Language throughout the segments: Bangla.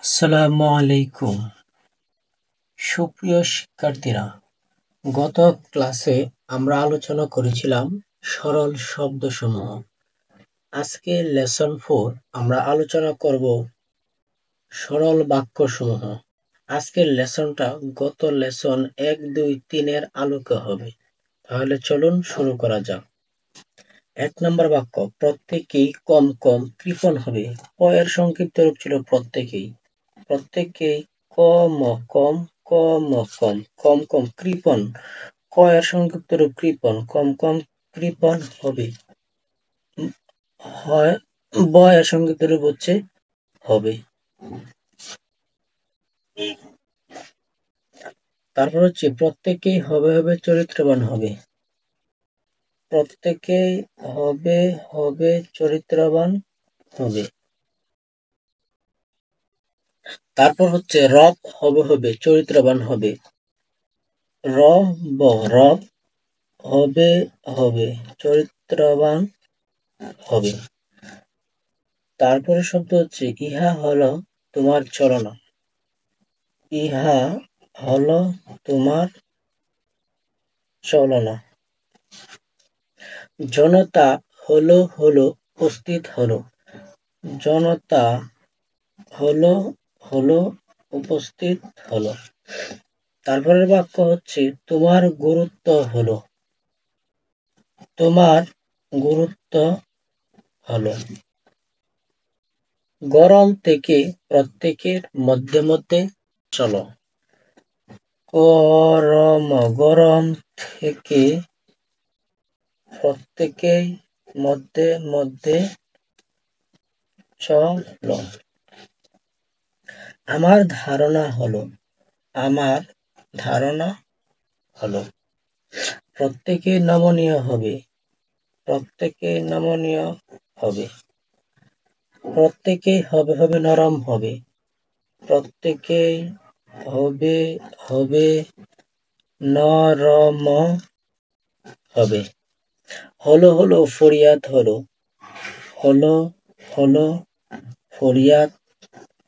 আসসালামু আলাইকুম। সুপ্রিয় শিক্ষার্থীরা, গত ক্লাসে আমরা আলোচনা করেছিলাম সরল শব্দসমূহ। আজকে লেসন 4 আমরা আলোচনা করব সরল বাক্যসমূহ। আজকের লেসনটা গত লেসন 1, 2, 3 এর আলোকে হবে। তাহলে চলুন শুরু করা যাক। 1 নম্বর বাক্য, প্রত্যেকেই কম কম কৃপণ হবে। ক এর সংক্ষিপ্ত রূপ ছিল প্রত্যেকেই। প্রত্যেকেই কম কম কম কম কম কম কৃপণ। ক এর সংক্ষিপ্ত রূপ কৃপণ। কম কম কৃপণ হবে। হয় ব এর সংক্ষিপ্ত রূপ হচ্ছে হবে। তারপর হচ্ছে প্রত্যেকেই হবে হবে চরিত্রবান হবে। প্রত্যেকেই হবে হবে চরিত্রবান হবে। তারপর হচ্ছে রব হবে হবে চরিত্রবান হবে। রব হবে হবে চরিত্রবান হবে। তারপরে শব্দ হচ্ছে ইহা হলো তোমার চলনা। ইহা হলো তোমার চলনা। জনতা হলো হলো উপস্থিত হলো। জনতা হলো হলো উপস্থিত হলো। তারপরের বাক্য হচ্ছে তোমার গুরুত্ব হলো। তোমার গুরুত্ব হলো। গরম থেকে প্রত্যেকের মধ্যে মধ্যে চলো। গরম থেকে প্রত্যেকের মধ্যে মধ্যে চলো। আমার ধারণা হলো। আমার ধারণা হলো। প্রত্যেকে নমনীয় হবে। প্রত্যেকে নমনীয় হবে। প্রত্যেকে হবে হবে নরম হবে। প্রত্যেকেই হবে হবে নরম হবে। হলো হলো ফরিয়াদ হলো। হলো হলো ফরিয়াদ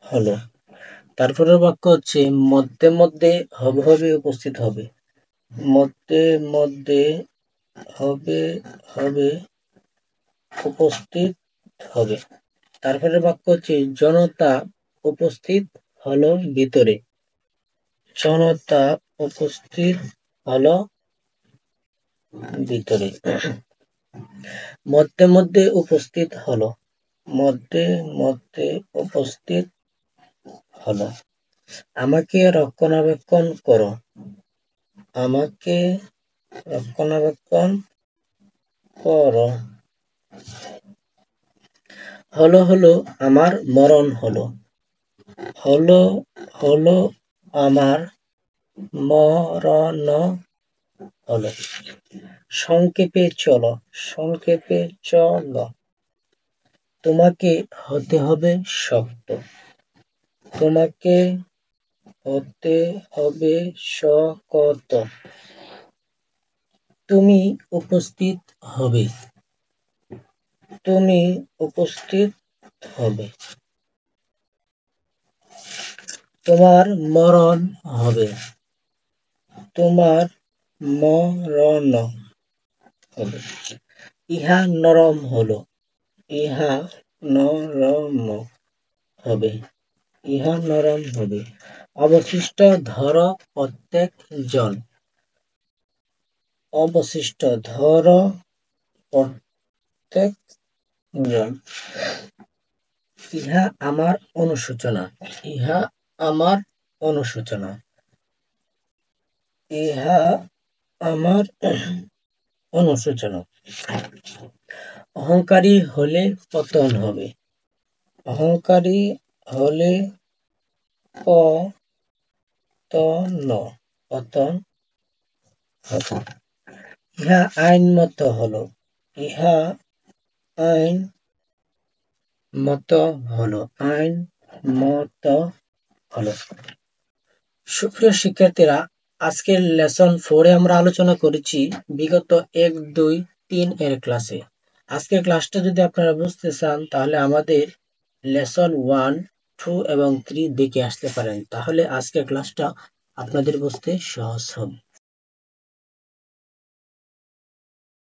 হলো। তারপরের বাক্য হচ্ছে মধ্যে মধ্যে হবে হবে উপস্থিত হবে। মধ্যে মধ্যে হবে হবে উপস্থিত হবে। তারপরের বাক্য হচ্ছে জনতা উপস্থিত হলো ভিতরে। জনতা উপস্থিত হলো ভিতরে। মধ্যে মধ্যে উপস্থিত হলো। মধ্যে মধ্যে উপস্থিত হলো। আমাকে রক্ষণাবেক্ষণ করো। আমাকে রক্ষণাবেক্ষণ করো। হলো হলো আমার মরণ হলো। হলো হলো আমার মরণ হলো। সংক্ষেপে চলো। সংক্ষেপে চলো। তোমাকে হতে হবে শক্ত। তোমাকে হতে হবে শক্ত। তুমি উপস্থিত হবে। তুমি উপস্থিত হবে। তোমার মরণ হবে। তোমার মরণ হবে। ইহা নরম হলো। ইহা নরম হবে। ইহা নরম হবে। অবশিষ্ট ধর প্রত্যেক জন। অবশিষ্ট ধর প্রত্যেক জন। ইহা আমার অনুশোচনা। ইহা আমার অনুশোচনা। ইহা আমার অনুশোচনা। অহংকারী হলে পতন হবে। অহংকারী হলে পতন পতন হবে। ইহা আইনমত হলো। ইহা আইন মত হলো। আইন মত হলো। সুপ্রিয় শিক্ষার্থীরা, আজকের লেসন 4 আমরা আলোচনা করেছি বিগত 1, 2, 3 এর ক্লাসে। আজকের ক্লাসটা যদি আপনারা বুঝতে চান তাহলে আমাদের লেসন 1, টু এবং থ্রি দেখে আসতে পারেন, তাহলে আজকের ক্লাসটা আপনাদের বুঝতে সহজ হবে।